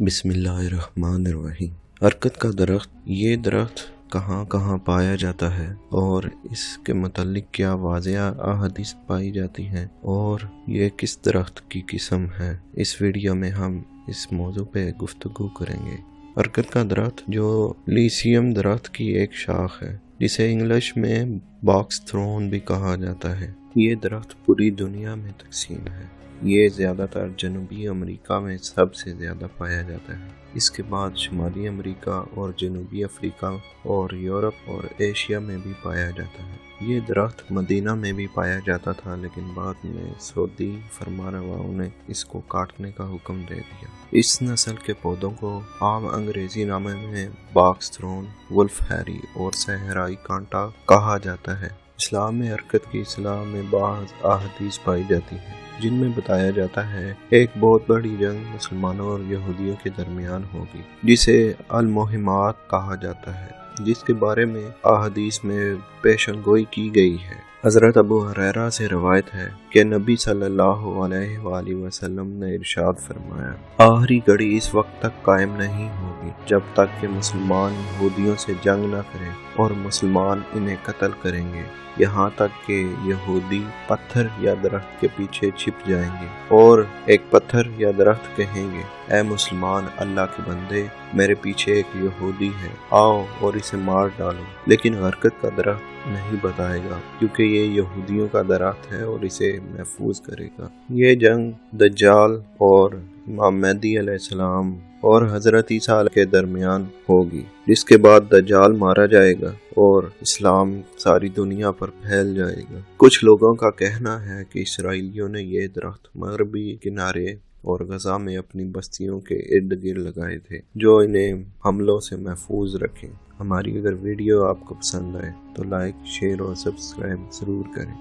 بسم اللہ الرحمن الرحیم۔ حرکت کا درخت، یہ درخت کہاں کہاں پایا جاتا ہے اور اس کے متعلق کیا واضح احادیث پائی جاتی ہیں اور یہ کس درخت کی قسم ہے، اس ویڈیو میں ہم اس موضوع پہ گفتگو کریں گے۔ حرکت کا درخت جو لیسیم درخت کی ایک شاخ ہے، جسے انگلش میں باکس تھرون بھی کہا جاتا ہے، یہ درخت پوری دنیا میں تقسیم ہے۔ یہ زیادہ تر جنوبی امریکہ میں سب سے زیادہ پایا جاتا ہے، اس کے بعد شمالی امریکہ اور جنوبی افریقہ اور یورپ اور ایشیا میں بھی پایا جاتا ہے۔ یہ درخت مدینہ میں بھی پایا جاتا تھا، لیکن بعد میں سعودی فرمانرواؤں نے اس کو کاٹنے کا حکم دے دیا۔ اس نسل کے پودوں کو عام انگریزی نامے میں باکس تھرون، ولف ہیری اور صحرائی کانٹا کہا جاتا ہے۔ اسلام میں حرکت کی اصلاح میں بعض احادیث پائی جاتی ہیں، جن میں بتایا جاتا ہے ایک بہت بڑی جنگ مسلمانوں اور یہودیوں کے درمیان ہوگی، جسے المہمات کہا جاتا ہے، جس کے بارے میں احادیث میں پیشن گوئی کی گئی ہے۔ حضرت ابو ہریرہ سے روایت ہے کہ نبی صلی اللہ علیہ وآلہ وسلم نے ارشاد فرمایا، آخری گھڑی اس وقت تک قائم نہیں ہوگی جب تک کہ مسلمان یہودیوں سے جنگ نہ کریں اور مسلمان انہیں قتل کریں گے، یہاں تک کہ یہودی پتھر یا درخت کے پیچھے چھپ جائیں گے اور ایک پتھر یا درخت کہیں گے، اے مسلمان اللہ کے بندے، میرے پیچھے ایک یہودی ہے، آؤ اور اسے مار ڈالو۔ لیکن حرکت کا درخت نہیں بتائے گا، کیونکہ یہ یہودیوں کا درخت ہے اور اسے محفوظ کرے گا۔ یہ جنگ دجال اور امام مہدی علیہ السلام اور حضرت عیسیٰ کے درمیان ہوگی، جس کے بعد دجال مارا جائے گا اور اسلام ساری دنیا پر پھیل جائے گا۔ کچھ لوگوں کا کہنا ہے کہ اسرائیلیوں نے یہ درخت مغربی کنارے اور غزہ میں اپنی بستیوں کے ارد گرد لگائے تھے، جو انہیں حملوں سے محفوظ رکھیں۔ ہماری اگر ویڈیو آپ کو پسند آئے تو لائک، شیئر اور سبسکرائب ضرور کریں۔